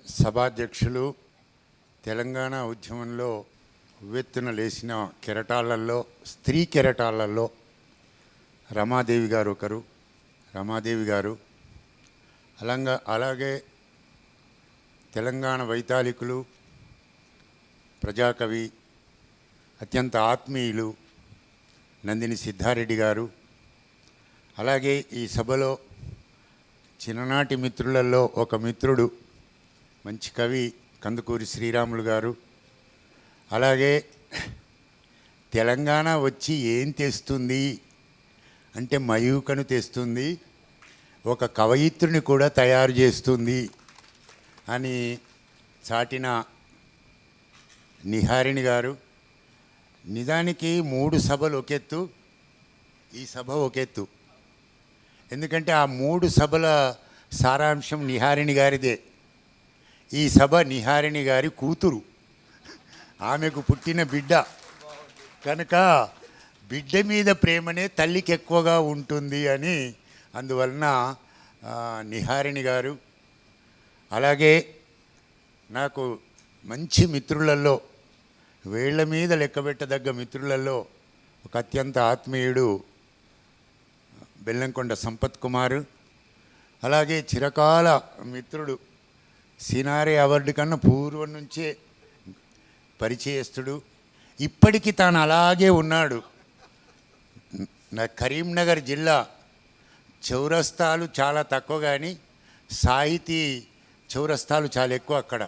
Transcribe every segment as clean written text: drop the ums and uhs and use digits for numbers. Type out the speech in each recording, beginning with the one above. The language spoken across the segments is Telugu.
సభాధ్యక్షులు తెలంగాణ ఉద్యమంలో ఉవ్వెత్తున లేచిన కెరటాలలో స్త్రీ కెరటాలలో రమాదేవి గారు ఒకరు. రమాదేవి గారు అలాగే తెలంగాణ వైతాళికులు, ప్రజాకవి, అత్యంత ఆత్మీయులు నందిని సిద్ధారెడ్డి గారు. అలాగే ఈ సభలో చిన్ననాటి మిత్రులలో ఒక మిత్రుడు, మంచి కవి కందుకూరి శ్రీరాములు గారు. అలాగే తెలంగాణ వచ్చి ఏం తెస్తుంది అంటే మయూకను తెస్తుంది, ఒక కవయిత్రుని కూడా తయారు చేస్తుంది అని చాటిన నిహారిణి గారు. నిజానికి 3 సభలు ఒకెత్తు, ఈ సభ ఒకెత్తు. ఎందుకంటే ఆ 3 సభల సారాంశం నిహారిణి గారిదే. ఈ సభ నిహారిణి గారి కూతురు, ఆమెకు పుట్టిన బిడ్డ కనుక బిడ్డ మీద ప్రేమనే తల్లికి ఎక్కువగా ఉంటుంది అని అందువలన నిహారిణి గారు. అలాగే నాకు మంచి మిత్రులలో, వేళ్ల మీద లెక్కబెట్టదగ్గ మిత్రులలో ఒక అత్యంత ఆత్మీయుడు బెల్లంకొండ సంపత్ కుమారు. అలాగే చిరకాల మిత్రుడు, సినారే అవార్డు కన్నా పూర్వం నుంచే పరిచయస్తుడు, ఇప్పటికీ తాను అలాగే ఉన్నాడు. కరీంనగర్ జిల్లా చౌరస్తాలు చాలా తక్కువ, కానీ సాహితీ చౌరస్తాలు చాలా ఎక్కువ. అక్కడ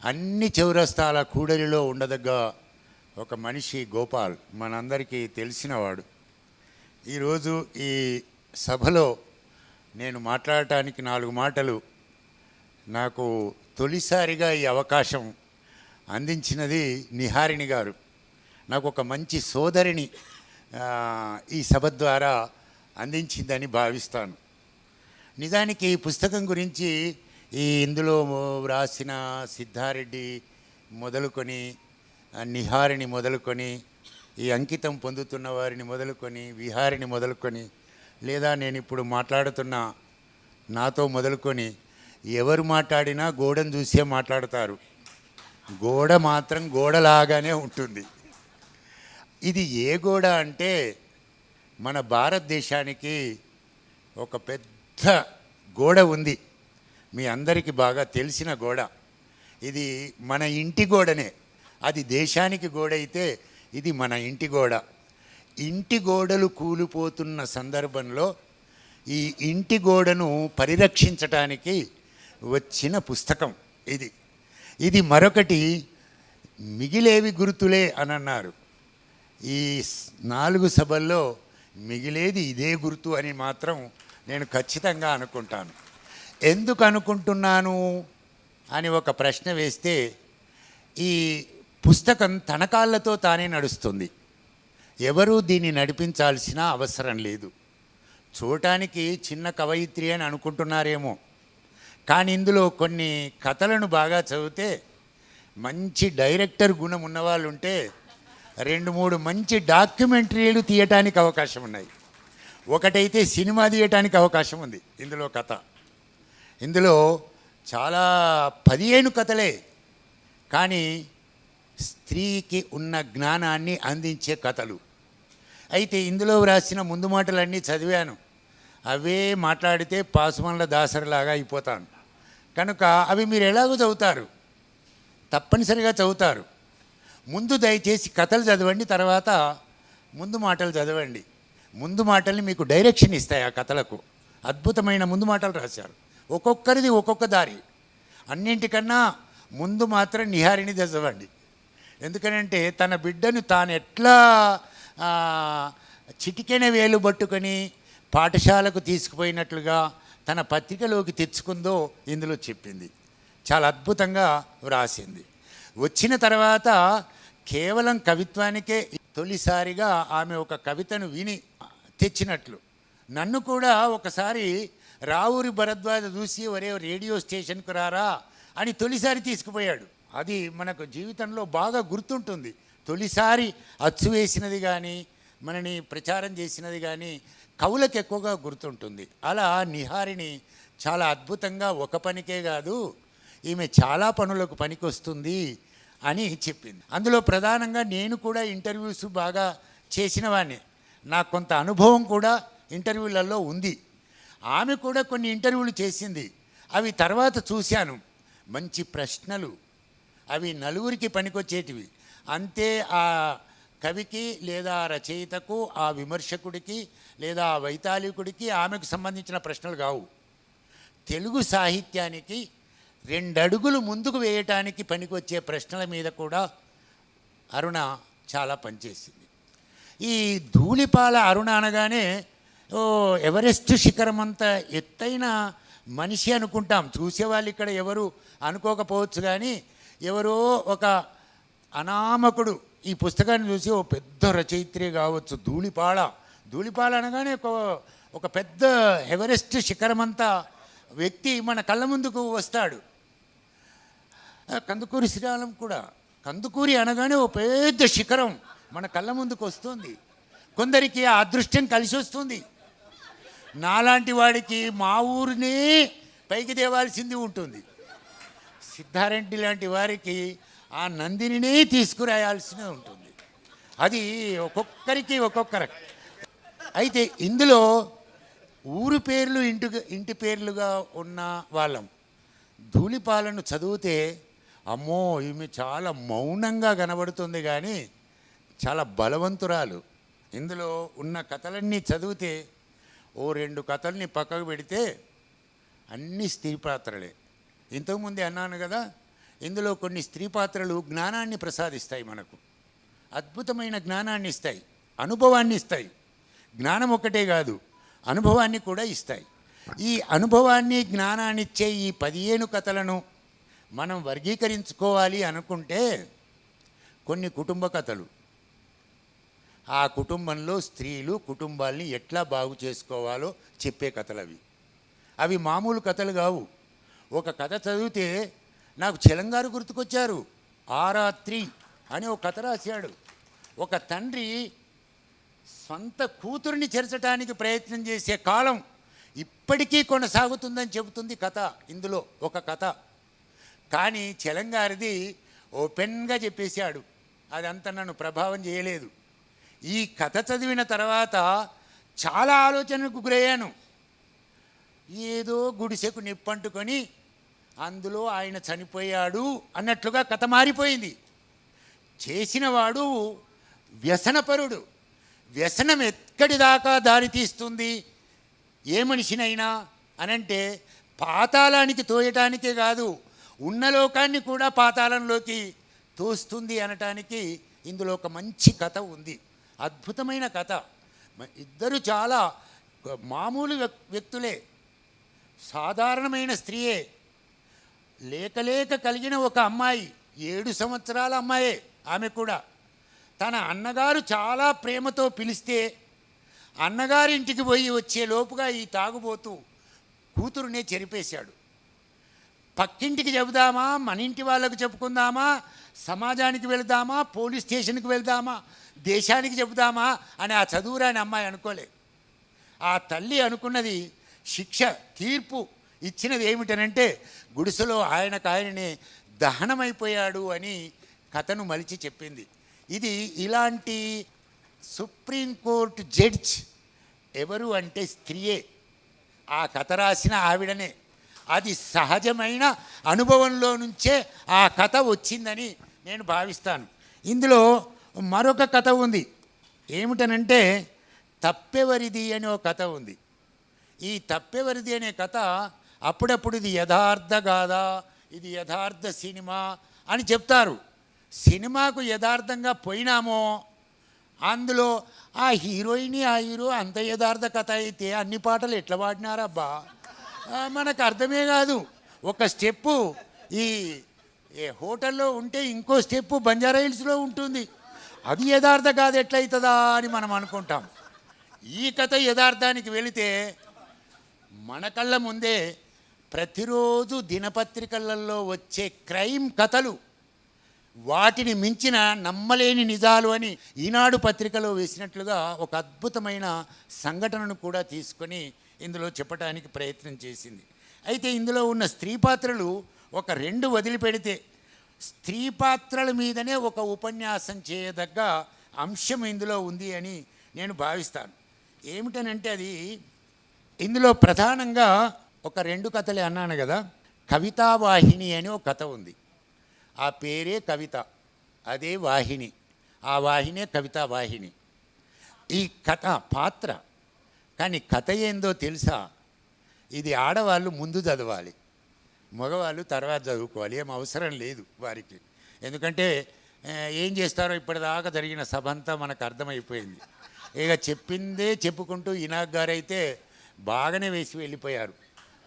అన్ని చౌరస్తాల కూడలిలో ఉండదగ్గ ఒక మనిషి గోపాల్, మనందరికీ తెలిసినవాడు. ఈరోజు ఈ సభలో నేను మాట్లాడటానికి 4 మాటలు, నాకు తొలిసారిగా ఈ అవకాశం అందించినది నిహారిణి గారు. నాకు ఒక మంచి సోదరిని ఈ సభ ద్వారా అందించిందని భావిస్తాను. నిజానికి ఈ పుస్తకం గురించి ఇందులో వ్రాసిన సిద్ధారెడ్డి మొదలుకొని, నిహారిని మొదలుకొని, ఈ అంకితం పొందుతున్న వారిని మొదలుకొని, విహారిని మొదలుకొని, లేదా నేను ఇప్పుడు మాట్లాడుతున్న నాతో మొదలుకొని ఎవరు మాట్లాడినా గోడను చూసే మాట్లాడతారు. గోడ మాత్రం గోడలాగానే ఉంటుంది. ఇది ఏ గోడ అంటే మన భారతదేశానికి ఒక పెద్ద గోడ ఉంది, మీ అందరికీ బాగా తెలిసిన గోడ. ఇది మన ఇంటి గోడనే. అది దేశానికి గోడ అయితే ఇది మన ఇంటి గోడ. ఇంటి గోడలు కూలిపోతున్న సందర్భంలో ఈ ఇంటి గోడను పరిరక్షించటానికి వచ్చిన పుస్తకం ఇది. ఇది మరొకటి, మిగిలేవి గుర్తులే అని అన్నారు. ఈ 4 సభల్లో మిగిలేది ఇదే గుర్తు అని మాత్రం నేను ఖచ్చితంగా అనుకుంటాను. ఎందుకు అనుకుంటున్నాను అని ఒక ప్రశ్న వేస్తే, ఈ పుస్తకం తన కాళ్ళతో తానే నడుస్తుంది. ఎవరూ దీన్ని నడిపించాల్సిన అవసరం లేదు. చూడటానికి చిన్న కవయిత్రి అని అనుకుంటున్నారేమో, కానీ ఇందులో కొన్ని కథలను బాగా చదివితే, మంచి డైరెక్టర్ గుణం ఉన్నవాళ్ళు ఉంటే 2-3 మంచి డాక్యుమెంటరీలు తీయటానికి అవకాశం ఉన్నాయి. ఒకటైతే సినిమా తీయటానికి అవకాశం ఉంది. ఇందులో కథ, ఇందులో చాలా 15 కథలే, కానీ స్త్రీకి ఉన్న జ్ఞానాన్ని అందించే కథలు. అయితే ఇందులో వ్రాసిన ముందు మాటలన్నీ చదివాను. అవే మాట్లాడితే పాసుమన్ల దాసరిలాగా అయిపోతాను. కనుక అవి మీరు ఎలాగో చదువుతారు, తప్పనిసరిగా చదువుతారు. ముందు దయచేసి కథలు చదవండి, తర్వాత ముందు మాటలు చదవండి. ముందు మాటల్ని మీకు డైరెక్షన్ ఇస్తాయి. ఆ కథలకు అద్భుతమైన ముందు మాటలు రాశారు. ఒక్కొక్కరిది ఒక్కొక్క దారి. అన్నింటికన్నా ముందు మాత్రం నిహారిని చదవండి. ఎందుకనంటే తన బిడ్డను తాను ఎట్లా చిటికెన వేలు పట్టుకొని పాఠశాలకు తీసుకుపోయినట్లుగా తన పత్రికలోకి తెచ్చుకుందో ఇందులో చెప్పింది. చాలా అద్భుతంగా వ్రాసింది. వచ్చిన తర్వాత కేవలం కవిత్వానికే తొలిసారిగా ఆమె ఒక కవితను విని తెచ్చినట్లు. నన్ను కూడా ఒకసారి రావూరి భరద్వాజ చూసి, ఒరే రేడియో స్టేషన్కు రారా అని తొలిసారి తీసుకుపోయాడు. అది మనకు జీవితంలో బాగా గుర్తుంటుంది. తొలిసారి అచ్చు వేసినది కానీ, మనని ప్రచారం చేసినది కానీ కవులకు ఎక్కువగా గుర్తుంటుంది. అలా నిహారిని చాలా అద్భుతంగా ఒక పనికే కాదు, ఈమె చాలా పనులకు పనికొస్తుంది అని చెప్పింది. అందులో ప్రధానంగా నేను కూడా ఇంటర్వ్యూస్ బాగా చేసిన వాడిని, నాకు కొంత అనుభవం కూడా ఇంటర్వ్యూలలో ఉంది. ఆమె కూడా కొన్ని ఇంటర్వ్యూలు చేసింది, అవి తర్వాత చూశాను. మంచి ప్రశ్నలు, అవి నలుగురికి పనికొచ్చేటివి. అంతే ఆ కవికి లేదా రచయితకు, ఆ విమర్శకుడికి లేదా ఆ వైతాళికుడికి ఆమెకు సంబంధించిన ప్రశ్నలు కావు. తెలుగు సాహిత్యానికి 2 అడుగులు ముందుకు వేయటానికి పనికొచ్చే ప్రశ్నల మీద కూడా అరుణ చాలా పనిచేసింది. ఈ ధూళిపాల అరుణ అనగానే ఎవరెస్ట్ శిఖరం అంత ఎత్తైన మనిషి అనుకుంటాం. చూసేవాళ్ళు ఇక్కడ ఎవరు అనుకోకపోవచ్చు, కానీ ఎవరో ఒక అనామకుడు ఈ పుస్తకాన్ని చూసి ఓ పెద్ద రచయిత్రి కావచ్చు. ధూళిపాల అనగానే ఒక పెద్ద ఎవరెస్ట్ శిఖరమంతా వ్యక్తి మన కళ్ళ ముందుకు వస్తాడు. కందుకూరి శ్రీరామం కూడా, కందుకూరి అనగానే ఓ పెద్ద శిఖరం మన కళ్ళ ముందుకు వస్తుంది. కొందరికి ఆ అదృష్టం కలిసి వస్తుంది. నాలాంటి వాడికి మా ఊరినే పైకి తేవాల్సింది ఉంటుంది. సిద్ధారెడ్డి లాంటి వారికి ఆ నందినినే తీసుకురాయాల్సి ఉంటుంది. అది ఒక్కొక్కరికి ఒక్కొక్కరు. అయితే ఇందులో ఊరు పేర్లు ఇంటి పేర్లుగా ఉన్న వాళ్ళం. ధూళిపాలను చదివితే అమ్మో ఈమె చాలా మౌనంగా కనబడుతుంది, కానీ చాలా బలవంతురాలు. ఇందులో ఉన్న కథలన్నీ చదివితే ఓ 2 కథల్ని పక్కకు పెడితే అన్ని స్త్రీ పాత్రలే. ఇంతకుముందే అన్నాను కదా, ఇందులో కొన్ని స్త్రీ పాత్రలు జ్ఞానాన్ని ప్రసాదిస్తాయి, మనకు అద్భుతమైన జ్ఞానాన్ని ఇస్తాయి, అనుభవాన్ని ఇస్తాయి. జ్ఞానం ఒక్కటే కాదు, అనుభవాన్ని కూడా ఇస్తాయి. ఈ అనుభవాన్ని జ్ఞానాన్ని ఇచ్చే ఈ 15 కథలను మనం వర్గీకరించుకోవాలి అనుకుంటే కొన్ని కుటుంబ కథలు, ఆ కుటుంబంలో స్త్రీలు కుటుంబాల్ని ఎట్లా బాగు చేసుకోవాలో చెప్పే కథలు అవి మామూలు కథలు కావు. ఒక కథ చదివితే నాకు చెలంగారు గుర్తుకొచ్చారు. ఆరాత్రి అని ఒక కథ రాశాడు. ఒక తండ్రి సొంత కూతురిని చేర్చడానికి ప్రయత్నం చేసే కాలం ఇప్పటికీ కొనసాగుతుందని చెబుతుంది కథ. ఇందులో ఒక కథ, కానీ చెలంగారిది ఓపెన్గా చెప్పేశాడు. అదంతా నన్ను ప్రభావం చేయలేదు. ఈ కథ చదివిన తర్వాత చాలా ఆలోచనకు గురయ్యాను. ఏదో గుడిసెకు నిప్పంటుకొని అందులో ఆయన చనిపోయాడు అన్నట్లుగా కథ మారిపోయింది. చేసినవాడు వ్యసనపరుడు. వ్యసనం ఎక్కడి దాకా దారి తీస్తుంది ఏ మనిషినైనా అనంటే పాతాళానికి తోయటానికే కాదు, ఉన్న లోకాన్ని కూడా పాతాళంలోకి తోస్తుంది అనటానికి ఇందులో ఒక మంచి కథ ఉంది. అద్భుతమైన కథ. ఇద్దరు చాలా మామూలు వ్యక్తులే, సాధారణమైన స్త్రీయే. లేక కలిగిన ఒక అమ్మాయి, 7 సంవత్సరాల అమ్మాయే ఆమె కూడా. తన అన్నగారు చాలా ప్రేమతో పిలిస్తే అన్నగారింటికి పోయి వచ్చే లోపుగా ఈ తాగుబోతూ కూతురునే చెరిపేశాడు. పక్కింటికి చెబుదామా, మన ఇంటి వాళ్ళకు చెప్పుకుందామా, సమాజానికి వెళదామా, పోలీస్ స్టేషన్కి వెళ్దామా, దేశానికి చెబుదామా అని ఆ చదువురాని అమ్మాయి అనుకోలే. ఆ తల్లి అనుకున్నది శిక్ష, తీర్పు ఇచ్చినది ఏమిటనంటే గుడిసెలో ఆయననే దహనమైపోయాడు అని కథను మలిచి చెప్పింది. ఇది ఇలాంటి సుప్రీంకోర్టు జడ్జ్ ఎవరు అంటే స్త్రీయే. ఆ కథ రాసిన ఆవిడనే. అది సహజమైన అనుభవంలో నుంచే ఆ కథ వచ్చిందని నేను భావిస్తాను. ఇందులో మరొక కథ ఉంది. ఏమిటనంటే తప్పెవరిది అనే ఒక కథ ఉంది. ఈ తప్పెవరిది అనే కథ అప్పుడప్పుడు ఇది యథార్థ గాథ, ఇది యథార్థ సినిమా అని చెప్తారు. సినిమాకు యథార్థంగా పోయినామో అందులో ఆ హీరోయిన్ ఆ హీరో అంత యథార్థ కథ అయితే అన్ని పాటలు ఎట్లా పాడినారబ్బా, మనకు అర్థమే కాదు. ఒక స్టెప్పు ఈ హోటల్లో ఉంటే ఇంకో స్టెప్పు బంజారా హిల్స్లో ఉంటుంది. అది యథార్థ కాదు ఎట్లయితుందా అని మనం అనుకుంటాం. ఈ కథ యథార్థానికి వెళితే మన కళ్ళ ముందే ప్రతిరోజు దినపత్రికలలో వచ్చే క్రైమ్ కథలు, వాటిని మించిన నమ్మలేని నిజాలు అని ఈనాడు పత్రికలో వేసినట్లుగా ఒక అద్భుతమైన సంఘటనను కూడా తీసుకొని ఇందులో చెప్పడానికి ప్రయత్నం చేసింది. అయితే ఇందులో ఉన్న స్త్రీ పాత్రలు ఒక 2 వదిలిపెడితే స్త్రీ పాత్రల మీదనే ఒక ఉపన్యాసం చేయదగ్గ అంశం ఇందులో ఉంది అని నేను భావిస్తాను. ఏమిటనంటే అది ఇందులో ప్రధానంగా ఒక 2 కథలే అన్నాను కదా. కవితావాహిని అని ఒక కథ ఉంది. ఆ పేరే కవిత, అదే వాహిని, ఆ వాహినే కవితావాహిని. ఈ కథ పాత్ర, కానీ కథ ఏందో తెలుసా? ఇది ఆడవాళ్ళు ముందు చదవాలి, మగవాళ్ళు తర్వాత చదువుకోవాలి. ఏం అవసరం లేదు వారికి. ఎందుకంటే ఏం చేస్తారో ఇప్పటిదాకా జరిగిన సభ అంతా మనకు అర్థమైపోయింది. ఇక చెప్పిందే చెప్పుకుంటూ ఇనాక్ గారైతే బాగానే వేసి వెళ్ళిపోయారు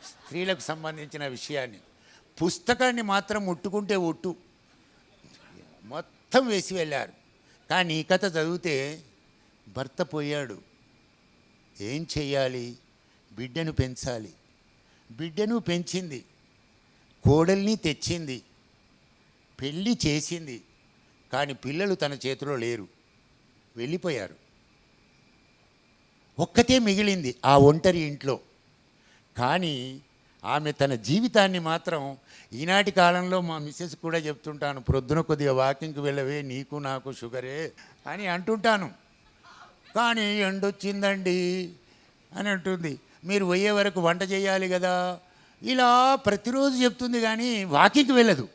స్త్రీలకు సంబంధించిన విషయాన్ని. పుస్తకాన్ని మాత్రం ముట్టుకుంటే ఒట్టు మొత్తం వేసి వెళ్ళారు. కానీ ఈ కథ చదివితే భర్త పోయాడు, ఏం చెయ్యాలి? బిడ్డను పెంచాలి. బిడ్డను పెంచింది, కోడల్ని తెచ్చింది, పెళ్ళి చేసింది. కానీ పిల్లలు తన చేతిలో లేరు, వెళ్ళిపోయారు. ఒక్కతే మిగిలింది ఆ ఒంటరి ఇంట్లో. కానీ ఆమె తన జీవితాన్ని మాత్రం, ఈనాటి కాలంలో మా మిస్సెస్ కూడా చెప్తుంటాను, ప్రొద్దున కొద్దిగా వాకింగ్కి వెళ్ళవే, నీకు నాకు షుగరే అని అంటుంటాను. కానీ ఎండొచ్చిందండి అని అంటుంది, మీరు పోయే వరకు వంట చేయాలి కదా, ఇలా ప్రతిరోజు చెప్తుంది. కానీ వాకింగ్కి వెళ్ళదు.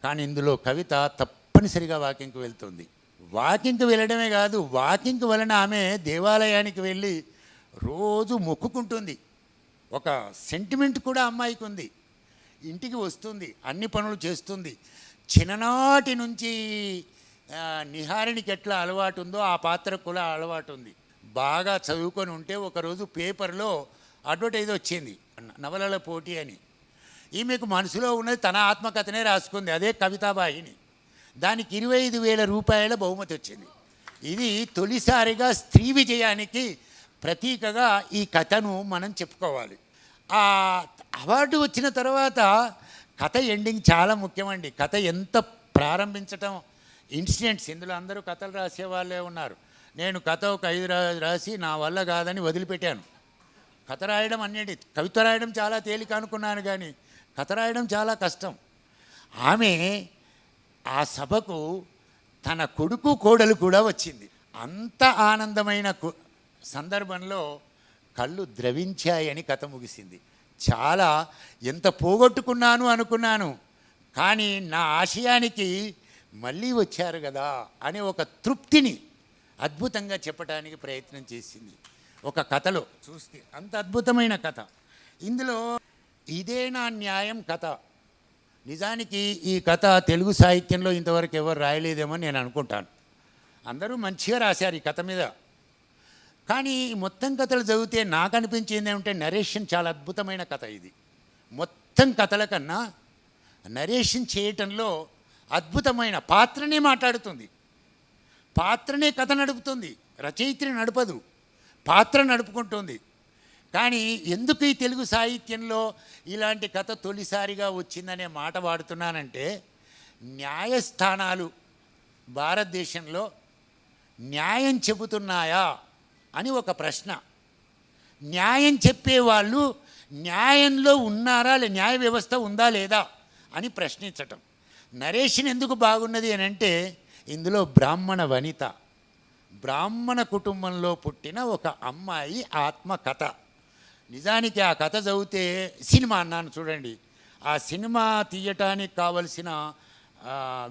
కానీ ఇందులో కవిత తప్పనిసరిగా వాకింగ్కి వెళ్తుంది. వాకింగ్కి వెళ్ళడమే కాదు, వాకింగ్కి వలన ఆమె దేవాలయానికి వెళ్ళి రోజు మొక్కుకుంటుంది. ఒక సెంటిమెంట్ కూడా అమ్మాయికి ఉంది. ఇంటికి వస్తుంది, అన్ని పనులు చేస్తుంది. చిన్ననాటి నుంచి నిహారినికి ఎట్లా అలవాటు ఉందో ఆ పాత్రకు కూడా అలవాటు ఉంది. బాగా చదువుకొని ఉంటే ఒకరోజు పేపర్లో అడ్వర్టైజ్ వచ్చింది, నవలల పోటీ అని. ఈమెకు మనసులో ఉన్నది తన ఆత్మకథనే రాసుకుంది, అదే కవితావాహిని. దానికి 25,000 రూపాయల బహుమతి వచ్చింది. ఇది తొలిసారిగా స్త్రీ విజయానికి ప్రతీకగా ఈ కథను మనం చెప్పుకోవాలి. ఆ అవార్డు వచ్చిన తర్వాత కథ ఎండింగ్ చాలా ముఖ్యమండి. కథ ఎంత ప్రారంభించటం, ఇన్సిడెంట్స్, ఇందులో అందరూ కథలు రాసే వాళ్ళే ఉన్నారు. నేను కథ ఒక 5 రాసి నా వల్ల కాదని వదిలిపెట్టాను. కథ రాయడం అన్నిటి, కవిత రాయడం చాలా తేలిక అనుకున్నాను, కానీ కథ రాయడం చాలా కష్టం. ఆమె ఆ సభకు తన కొడుకు కోడలు కూడా వచ్చింది. అంత ఆనందమైన సందర్భంలో కళ్ళు ద్రవించాయని కథ ముగిసింది. చాలా ఎంత పోగొట్టుకున్నాను అనుకున్నాను, కానీ నా ఆశయానికి మళ్ళీ వచ్చారు కదా అనే ఒక తృప్తిని అద్భుతంగా చెప్పడానికి ప్రయత్నం చేసింది. ఒక కథలో చూస్తే అంత అద్భుతమైన కథ. ఇందులో ఇదే నా న్యాయం కథ. నిజానికి ఈ కథ తెలుగు సాహిత్యంలో ఇంతవరకు ఎవరు రాయలేదేమో నేను అనుకుంటాను. అందరూ మంచిగా రాశారు ఈ కథ మీద. కానీ మొత్తం కథలు చదివితే నాకు అనిపించింది ఏమంటే, నరేషన్ చాలా అద్భుతమైన కథ ఇది. మొత్తం కథల కన్నా నరేషన్ చేయటంలో అద్భుతమైన, పాత్రనే మాట్లాడుతుంది, పాత్రనే కథ నడుపుతుంది, రచయిత్రి నడపదు, పాత్ర నడుపుకుంటుంది. కానీ ఎందుకు ఈ తెలుగు సాహిత్యంలో ఇలాంటి కథ తొలిసారిగా వచ్చిందనే మాట వాడుతున్నానంటే, న్యాయస్థానాలు భారతదేశంలో న్యాయం చెబుతున్నాయా అని ఒక ప్రశ్న. న్యాయం చెప్పేవాళ్ళు న్యాయంలో ఉన్నారా, న్యాయ వ్యవస్థ ఉందా లేదా అని ప్రశ్నించటం. నరేషన్ ఎందుకు బాగున్నది అని అంటే, ఇందులో బ్రాహ్మణ వనిత, బ్రాహ్మణ కుటుంబంలో పుట్టిన ఒక అమ్మాయి ఆత్మకథ. నిజానికి ఆ కథ చదివితే, సినిమా అన్నాను చూడండి, ఆ సినిమా తీయటానికి కావలసిన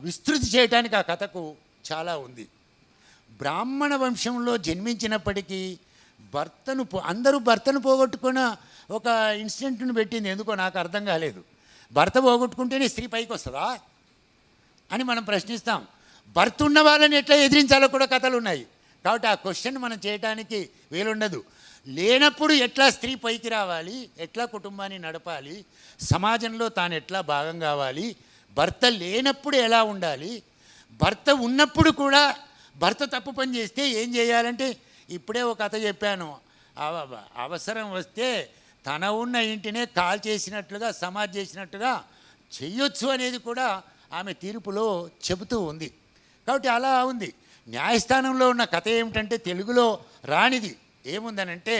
విస్తృతి చేయటానికి ఆ కథకు చాలా ఉంది. బ్రాహ్మణ వంశంలో జన్మించినప్పటికీ అందరూ భర్తను పోగొట్టుకున్న ఒక ఇన్సిడెంట్ను పెట్టింది. ఎందుకో నాకు అర్థం కాలేదు. భర్త పోగొట్టుకుంటేనే స్త్రీ పైకి వస్తుందా అని మనం ప్రశ్నిస్తాం. భర్త ఉన్న వాళ్ళని ఎట్లా ఎదిరించాలో కూడా కథలు ఉన్నాయి. కాబట్టి ఆ క్వశ్చన్ మనం చేయడానికి వీలుండదు. లేనప్పుడు ఎట్లా స్త్రీ పైకి రావాలి, ఎట్లా కుటుంబాన్ని నడపాలి, సమాజంలో తాను ఎట్లా భాగం కావాలి, భర్త లేనప్పుడు ఎలా ఉండాలి, భర్త ఉన్నప్పుడు కూడా భర్త తప్పు పని చేస్తే ఏం చేయాలంటే, ఇప్పుడే ఒక కథ చెప్పాను, అవసరం వస్తే తన ఉన్న ఇంటినే కాల్ చేసినట్లుగా, సమాజ్ చేసినట్టుగా చెయ్యొచ్చు అనేది కూడా ఆమె తీర్పులో చెబుతూ ఉంది. కాబట్టి అలా ఉంది. న్యాయస్థానంలో ఉన్న కథ ఏమిటంటే, తెలుగులో రానిది ఏముందనంటే,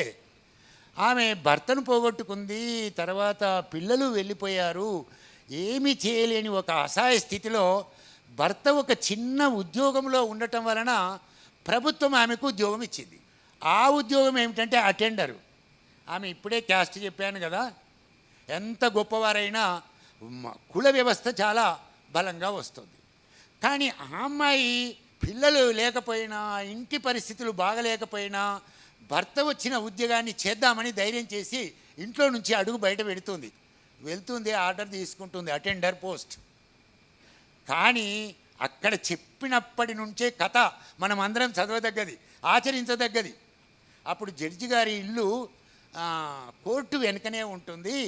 ఆమె భర్తను పోగొట్టుకుంది, తర్వాత పిల్లలు వెళ్ళిపోయారు, ఏమీ చేయలేని ఒక అసహాయ స్థితిలో భర్త ఒక చిన్న ఉద్యోగంలో ఉండటం వలన ప్రభుత్వం ఆమెకు ఉద్యోగం ఇచ్చింది. ఆ ఉద్యోగం ఏమిటంటే అటెండరు. ఆమె ఇప్పుడే క్యాస్ట్ చెప్పాను కదా, ఎంత గొప్పవారైనా కుల వ్యవస్థ చాలా బలంగా వస్తుంది. కానీ ఆ అమ్మాయి పిల్లలు లేకపోయినా, ఇంటి పరిస్థితులు బాగలేకపోయినా భర్త వచ్చిన ఉద్యోగాన్ని చేద్దామని ధైర్యం చేసి ఇంట్లో నుంచి అడుగు బయట వెళ్తుంది, ఆర్డర్ తీసుకుంటుంది, అటెండర్ పోస్ట్. కానీ అక్కడ చెప్పినప్పటి నుంచే కథ మనం అందరం చదవదగ్గది, ఆచరించదగ్గది. అప్పుడు జడ్జి గారి ఇల్లు కోర్టు వెనుకనే ఉంటుంది,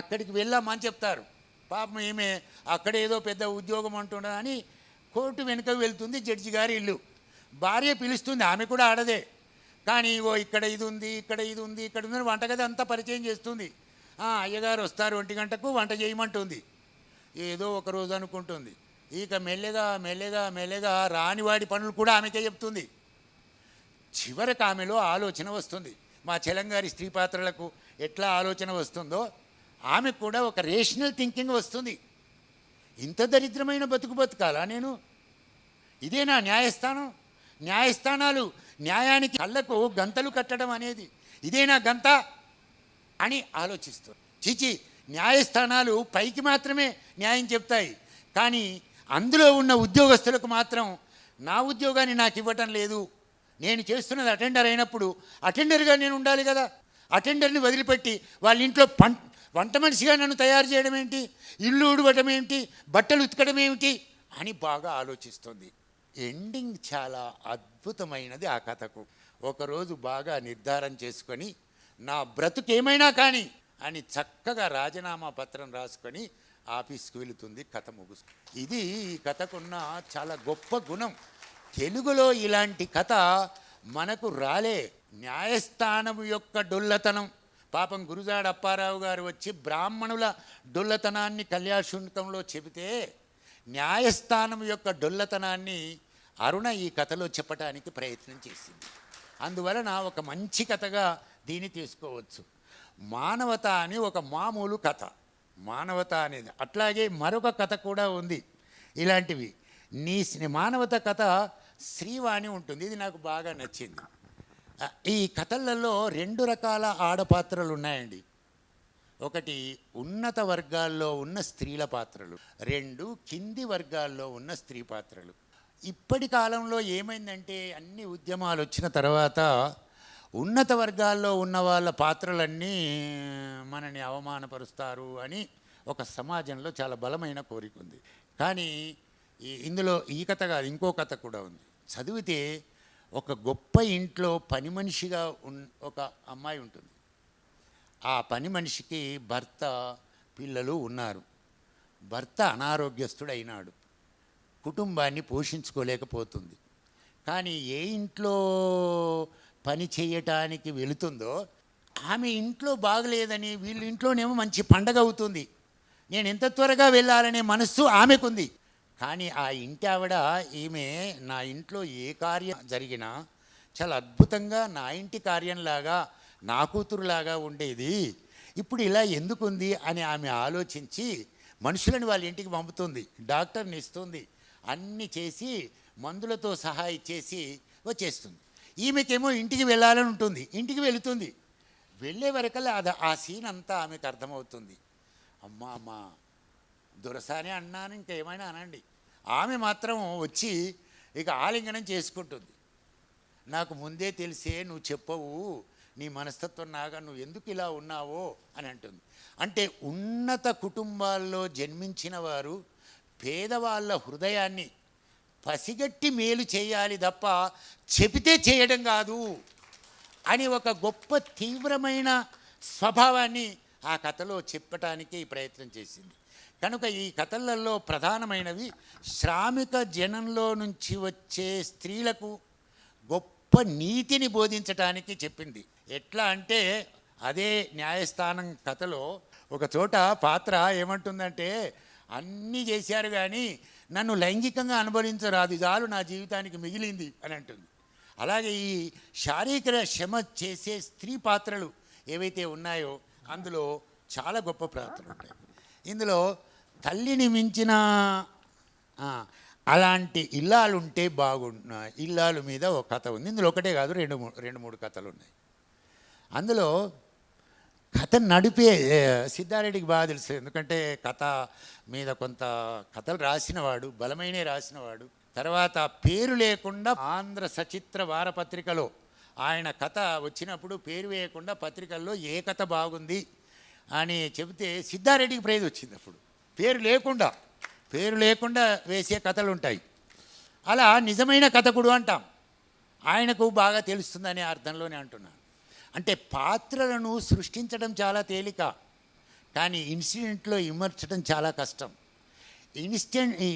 అక్కడికి వెళ్ళామని చెప్తారు. పాపం ఈమె అక్కడేదో పెద్ద ఉద్యోగం అంటున్నదని కోర్టు వెనుక వెళ్తుంది జడ్జి గారి ఇల్లు. భార్య పిలుస్తుంది, ఆమె కూడా ఆడదే, కానీ ఇక్కడ ఇది ఉంది, ఇక్కడ ఇది ఉంది, ఇక్కడ ఉంది, వంటగది అంతా పరిచయం చేస్తుంది. అయ్యగారు వస్తారు 1 గంటకు, వంట చేయమంటుంది. ఏదో ఒక రోజు అనుకుంటుంది. ఇక మెల్లగా రానివాడి పనులు కూడా ఆమెకే చెప్తుంది. చివరికి ఆమెలో ఆలోచన వస్తుంది. మా చెలంగారి స్త్రీ పాత్రలకు ఎట్లా ఆలోచన వస్తుందో ఆమెకు కూడా ఒక రేషనల్ థింకింగ్ వస్తుంది. ఇంత దరిద్రమైన బతుకాలా నేను? ఇదేనా న్యాయస్థానం? న్యాయస్థానాలు న్యాయానికి కళ్ళకు గంతలు కట్టడం అనేది ఇదేనా గంత అని ఆలోచిస్తుంది. చిచి, న్యాయస్థానాలు పైకి మాత్రమే న్యాయం చెప్తాయి, కానీ అందులో ఉన్న ఉద్యోగస్తులకు మాత్రం నా ఉద్యోగాన్ని నాకు ఇవ్వటం లేదు. నేను చేస్తున్నది అటెండర్ అయినప్పుడు అటెండర్గా నేను ఉండాలి కదా. అటెండర్ని వదిలిపెట్టి వాళ్ళ ఇంట్లో వంట మనిషిగా నన్ను తయారు చేయడం ఏంటి, ఇల్లు ఊడవటం ఏంటి, బట్టలు ఉతకడం ఏమిటి అని బాగా ఆలోచిస్తుంది. ఎండింగ్ చాలా అద్భుతమైనది ఆ కథకు. ఒకరోజు బాగా నిర్ధారం చేసుకొని నా బ్రతుకేమైనా కానీ అని చక్కగా రాజీనామా పత్రం రాసుకొని ఆఫీస్కి వెళుతుంది. కథ ముగుస్తుంది. ఇది ఈ కథకున్న చాలా గొప్ప గుణం. తెలుగులో ఇలాంటి కథ మనకు రాలే. న్యాయస్థానం యొక్క డొల్లతనం. పాపం గురుజాడ అప్పారావు గారు వచ్చి బ్రాహ్మణుల డొల్లతనాన్ని కళ్యాశునకంలో చెబితే న్యాయస్థానం యొక్క డొల్లతనాన్ని అరుణ ఈ కథలో చెప్పటానికి ప్రయత్నం చేసింది. అందువలన ఒక మంచి కథగా దీన్ని తీసుకోవచ్చు. మానవత అని ఒక మామూలు కథ, మానవత అనేది. అట్లాగే మరొక కథ కూడా ఉంది ఇలాంటివి. మానవత కథ శ్రీవాణి ఉంటుంది. ఇది నాకు బాగా నచ్చింది. ఈ కథలలో 2 రకాల ఆడపాత్రలు ఉన్నాయండి. ఒకటి ఉన్నత వర్గాల్లో ఉన్న స్త్రీల పాత్రలు, 2 కింది వర్గాల్లో ఉన్న స్త్రీ పాత్రలు. ఇప్పటి కాలంలో ఏమైందంటే అన్ని ఉద్యమాలు వచ్చిన తర్వాత ఉన్నత వర్గాల్లో ఉన్న వాళ్ళ పాత్రలన్నీ మనని అవమానపరుస్తారు అని ఒక సమాజంలో చాలా బలమైన కోరిక ఉంది. కానీ ఇందులో ఈ కథ కాదు, ఇంకో కథ కూడా ఉంది. చదివితే ఒక గొప్ప ఇంట్లో పని మనిషిగా ఒక అమ్మాయి ఉంటుంది. ఆ పని మనిషికి భర్త, పిల్లలు ఉన్నారు. భర్త అనారోగ్యస్తుడైనాడు, కుటుంబాన్ని పోషించుకోలేకపోతుంది. కానీ ఏ ఇంట్లో పని చేయటానికి వెళుతుందో ఆమె ఇంట్లో బాగలేదని వీళ్ళ ఇంట్లోనేమో మంచి పండగ అవుతుంది. నేను ఎంత త్వరగా వెళ్ళాలనే మనస్సు ఆమెకుంది. కానీ ఆ ఇంటి ఆవిడ ఈమె నా ఇంట్లో ఏ కార్యం జరిగినా చాలా అద్భుతంగా నా ఇంటి కార్యంలాగా, నా కూతురులాగా ఉండేది, ఇప్పుడు ఇలా ఎందుకుంది అని ఆమె ఆలోచించి మనుషులను వాళ్ళ ఇంటికి పంపుతుంది, డాక్టర్ని ఇస్తుంది, అన్నీ చేసి మందులతో సహా ఇచ్చేసి వచ్చేస్తుంది. ఈమెకేమో ఇంటికి వెళ్ళాలని ఉంటుంది, ఇంటికి వెళుతుంది. వెళ్ళే వరకల్లా ఆ సీన్ అంతా ఆమెకు అర్థమవుతుంది. అమ్మా దురసానే అన్నాను, ఇంకేమైనా అనండి. ఆమె మాత్రం వచ్చి ఇక ఆలింగనం చేసుకుంటుంది. నాకు ముందే తెలిసే నువ్వు చెప్పవు, నీ మనస్తత్వం నాగా, నువ్వు ఎందుకు ఇలా ఉన్నావో అని అంటుంది. అంటే ఉన్నత కుటుంబాల్లో జన్మించిన వారు పేదవాళ్ళ హృదయాన్ని పసిగట్టి మేలు చేయాలి తప్ప చెబితే చేయడం కాదు అని ఒక గొప్ప తీవ్రమైన స్వభావాన్ని ఆ కథలో చెప్పటానికి ప్రయత్నం చేసింది. కనుక ఈ కథలలో ప్రధానమైనవి శ్రామిక జనంలో నుంచి వచ్చే స్త్రీలకు గొప్ప నీతిని బోధించటానికి చెప్పింది. ఎట్లా అంటే అదే న్యాయస్థానం కథలో ఒక చోట పాత్ర ఏమంటుందంటే, అన్నీ చేశారు కానీ నన్ను లైంగికంగా అనుభవించరాదు, చాలు నా జీవితానికి మిగిలింది అని అంటుంది. అలాగే ఈ శారీరక శ్రమ చేసే స్త్రీ పాత్రలు ఏవైతే ఉన్నాయో అందులో చాలా గొప్ప పాత్రలు ఉంటాయి. ఇందులో తల్లిని మించిన ఆ, అలాంటి ఇల్లాలుంటే ఇల్లాలు మీద ఒక కథ ఉంది. ఇందులో ఒకటే కాదు, రెండు మూడు కథలు ఉన్నాయి. అందులో కథ నడిపే సిద్ధారెడ్డికి బాగా తెలుసు, ఎందుకంటే కథ మీద కొంత కథలు రాసినవాడు, బలమైన రాసినవాడు. తర్వాత పేరు లేకుండా ఆంధ్ర సచిత్ర వారపత్రికలో ఆయన కథ వచ్చినప్పుడు పేరు వేయకుండా పత్రికల్లో ఏ కథ బాగుంది అని చెబితే సిద్ధారెడ్డికి ప్రైజ్ వచ్చింది. అప్పుడు పేరు లేకుండా వేసే కథలు ఉంటాయి. అలా నిజమైన కథకుడు అంటాం. ఆయనకు బాగా తెలుస్తుందనే అర్థంలోనే అంటున్నాను. అంటే పాత్రలను సృష్టించడం చాలా తేలిక, కానీ ఇన్సిడెంట్లో ఇమర్చడం చాలా కష్టం.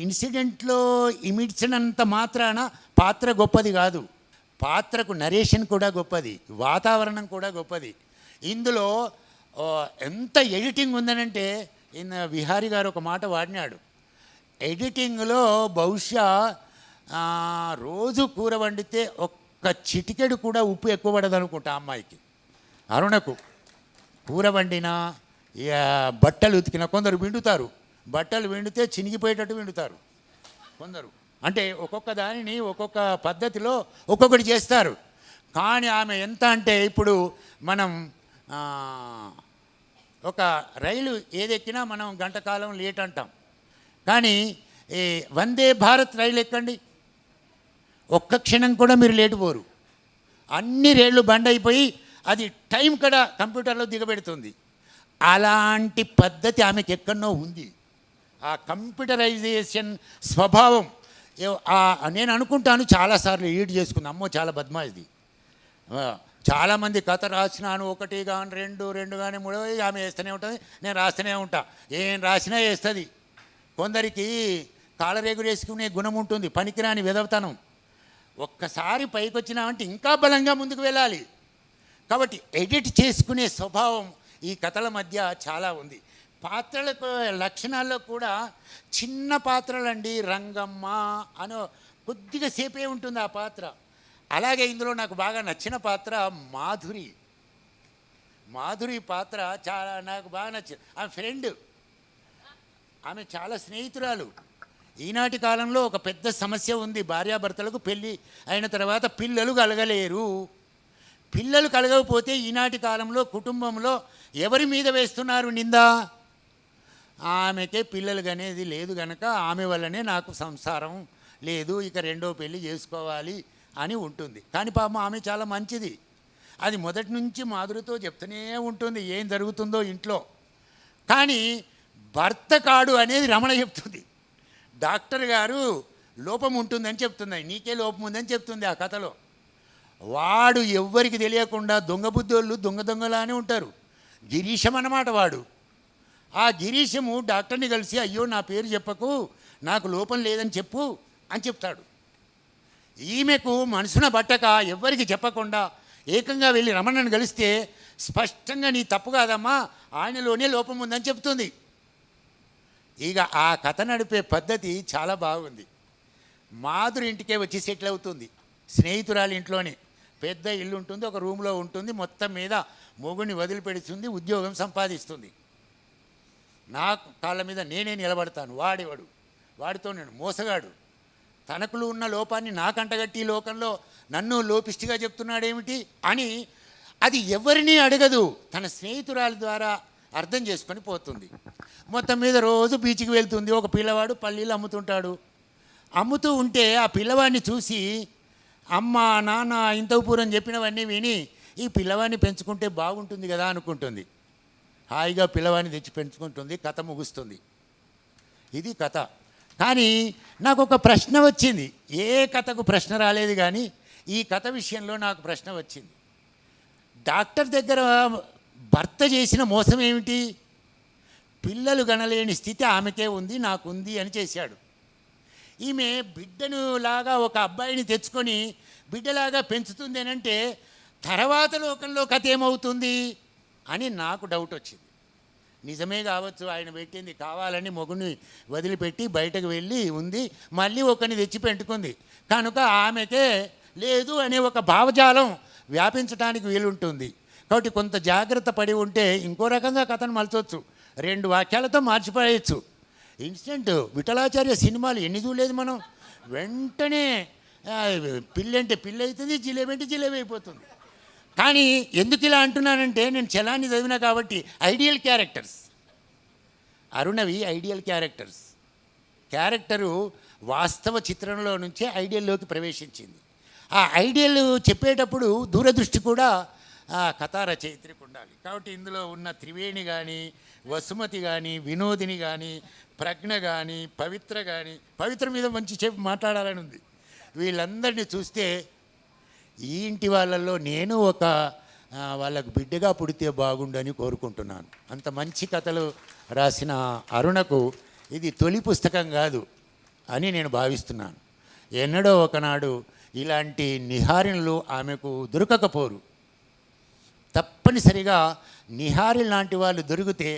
ఇన్సిడెంట్లో ఇమిడ్చినంత మాత్రాన పాత్ర గొప్పది కాదు. పాత్రకు నరేషన్ కూడా గొప్పది, వాతావరణం కూడా గొప్పది. ఇందులో ఎంత ఎడిటింగ్ ఉందనంటే, విహారీ గారు ఒక మాట వాడినాడు, ఎడిటింగ్లో బహుశా రోజు కూర వండితే ఒక్క చిటికెడు కూడా ఉప్పు ఎక్కువ పడదు అనుకుంటా అమ్మాయికి, అరుణకు. కూర వండినా బట్టలు ఉతికినా, కొందరు విండుతారు, బట్టలు విండితే చినిగిపోయేటట్టు విండుతారు కొందరు. అంటే ఒక్కొక్క దానిని ఒక్కొక్క పద్ధతిలో ఒక్కొక్కటి చేస్తారు. కానీ ఆమె ఎంత అంటే, ఇప్పుడు మనం ఒక రైలు ఏదెక్కినా మనం గంట కాలం లేట్ అంటాం, కానీ ఈ వందే భారత్ రైలు ఎక్కండి, ఒక్క క్షణం కూడా మీరు లేటు పోరు. అన్ని రైళ్ళు బండ్ అయిపోయి అది టైం కూడా కంప్యూటర్లో దిగబెడుతుంది. అలాంటి పద్ధతి ఆమెకి ఎక్కడనో ఉంది. ఆ కంప్యూటరైజేషన్ స్వభావం నేను అనుకుంటాను చాలాసార్లు ఈడ్ చేసుకుంది. అమ్మో చాలా బద్మాయిది. చాలామంది కథ రాసినాను, ఒకటి కానీ రెండు కానీ మూడో, ఆమె వేస్తూనే ఉంటుంది, నేను రాస్తూనే ఉంటా. ఏం రాసినా వేస్తుంది. కొందరికి కాలరేగులు వేసుకునే గుణం ఉంటుంది, పనికిరాని వెదవతనం. ఒక్కసారి పైకి వచ్చినామంటే ఇంకా బలంగా ముందుకు వెళ్ళాలి. కాబట్టి ఎడిట్ చేసుకునే స్వభావం ఈ కథల మధ్య చాలా ఉంది. పాత్రలకు లక్షణాల్లో కూడా చిన్న పాత్రలండి, రంగమ్మ అనో కొద్దిగా సేపే ఉంటుంది ఆ పాత్ర. అలాగే ఇందులో నాకు బాగా నచ్చిన పాత్ర మాధురి పాత్ర చాలా నాకు బాగా నచ్చింది. ఆమె ఫ్రెండ్, ఆమె చాలా స్నేహితురాలు. ఈనాటి కాలంలో ఒక పెద్ద సమస్య ఉంది, భార్యాభర్తలకు పెళ్ళి అయిన తర్వాత పిల్లలు కలగలేరు. పిల్లలు కలగకపోతే ఈనాటి కాలంలో కుటుంబంలో ఎవరి మీద వేస్తున్నారు నిందా? ఆమెకే పిల్లలు అనేది లేదు కనుక ఆమె వల్లనే నాకు సంసారం లేదు, ఇక రెండో పెళ్ళి చేసుకోవాలి అని ఉంటుంది. కానీ పాపం ఆమె చాలా మంచిది. అది మొదటి నుంచి మాధురితో చెప్తూనే ఉంటుంది ఏం జరుగుతుందో ఇంట్లో. కానీ భర్త కాడు అనేది రమణ చెప్తుంది. డాక్టర్ గారు లోపం ఉంటుందని చెప్తుంది, నీకే లోపం ఉందని చెప్తుంది ఆ కథలో. వాడు ఎవ్వరికి తెలియకుండా దొంగ బుద్ధోళ్ళు దొంగలానే ఉంటారు. గిరీశం అన్నమాట వాడు. ఆ గిరీశము డాక్టర్ని కలిసి, అయ్యో నా పేరు చెప్పకు, నాకు లోపం లేదని చెప్పు అని చెప్తాడు. ఈమెకు మనసున బట్టక ఎవ్వరికి చెప్పకుండా ఏకంగా వెళ్ళి రమణను కలిస్తే స్పష్టంగా నీ తప్పు కాదమ్మా, ఆయనలోనే లోపం ఉందని చెప్తుంది. ఇక ఆ కథ నడిపే పద్ధతి చాలా బాగుంది. మాధురి ఇంటికే వచ్చి సెటిల్ అవుతుంది, స్నేహితురాలి ఇంట్లోనే. పెద్ద ఇల్లు ఉంటుంది, ఒక రూమ్లో ఉంటుంది, మొత్తం మీద మొగుడిని వదిలిపెడుతుంది, ఉద్యోగం సంపాదిస్తుంది. నా కాళ్ళ మీద నేనే నిలబడతాను, వాడితో నేను మోసగాడు, తనకులు ఉన్న లోపాన్ని నాకంటగట్టి లోకంలో నన్ను లోపిష్టిగా చెప్తున్నాడేమిటి అని అది ఎవరినీ అడగదు, తన స్నేహితురాలి ద్వారా అర్థం చేసుకొని పోతుంది. మొత్తం మీద రోజు బీచ్కి వెళ్తుంది. ఒక పిల్లవాడు పల్లీలు అమ్ముతుంటాడు. అమ్ముతూ ఉంటే ఆ పిల్లవాడిని చూసి అమ్మ నాన్న ఇంతపురం చెప్పినవన్నీ విని ఈ పిల్లవాడిని పెంచుకుంటే బాగుంటుంది కదా అనుకుంటుంది. హాయిగా పిల్లవాడిని తెచ్చి పెంచుకుంటుంది, కథ ముగుస్తుంది. ఇది కథ. కానీ నాకు ఒక ప్రశ్న వచ్చింది. ఏ కథకు ప్రశ్న రాలేదు, కానీ ఈ కథ విషయంలో నాకు ప్రశ్న వచ్చింది. డాక్టర్ దగ్గర భర్త చేసిన మోసం ఏమిటి? పిల్లలు గనలేని స్థితి ఆమెకే ఉంది, నాకుంది అని చేశాడు. ఈమె బిడ్డను లాగా ఒక అబ్బాయిని తెచ్చుకొని బిడ్డలాగా పెంచుతుంది అని అంటే తర్వాత లోకంలో కథ ఏమవుతుంది అని నాకు డౌట్ వచ్చింది. నిజమే కావచ్చు, ఆయన పెట్టింది కావాలని మొగుని వదిలిపెట్టి బయటకు వెళ్ళి ఉంది, మళ్ళీ ఒకరిని తెచ్చి పెట్టుకుంది కనుక ఆమెకే లేదు అనే ఒక భావజాలం వ్యాపించడానికి వీలుంటుంది. కాబట్టి కొంత జాగ్రత్త పడి ఉంటే ఇంకో రకంగా కథను మలచవచ్చు. 2 వాక్యాలతో మార్చిపోయచ్చు. ఇన్స్టెంట్ విఠలాచార్య సినిమాలు ఎన్ని చూడలేదు మనం. వెంటనే పిల్లంటే పిల్ల అవుతుంది, జిలేబీ అంటే జిలేబీ అయిపోతుంది. కానీ ఎందుకు ఇలా అంటున్నానంటే, నేను చలాన్ని చదివినా కాబట్టి ఐడియల్ క్యారెక్టర్స్, అరుణవి ఐడియల్ క్యారెక్టరు వాస్తవ చిత్రంలో నుంచే ఐడియల్లోకి ప్రవేశించింది. ఆ ఐడియల్ చెప్పేటప్పుడు దూరదృష్టి కూడా కథా రచయిత్రికి ఉండాలి. కాబట్టి ఇందులో ఉన్న త్రివేణి కానీ, వసుమతి కానీ, వినోదిని కానీ, ప్రజ్ఞ కానీ, పవిత్ర కానీ, పవిత్ర మీద మంచి చెప్పి మాట్లాడాలని ఉంది. వీళ్ళందరినీ చూస్తే ఈ ఇంటి వాళ్ళల్లో నేను ఒక వాళ్ళకు బిడ్డగా పుడితే బాగుండని కోరుకుంటున్నాను. అంత మంచి కథలు రాసిన అరుణకు ఇది తొలి పుస్తకం కాదు అని నేను భావిస్తున్నాను. ఎన్నడో ఒకనాడు ఇలాంటి నిహారిణులు ఆమెకు దొరకకపోరు. తప్పనిసరిగా నిహారి లాంటి వాళ్ళు దొరికితే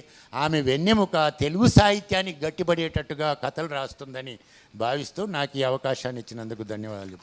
ఆమె వెన్నెముక తెలుగు సాహిత్యానికి గట్టిపడేటట్టుగా కథలు రాస్తుందని భావిస్తూ నాకు ఈ అవకాశాన్ని ఇచ్చినందుకు ధన్యవాదాలు.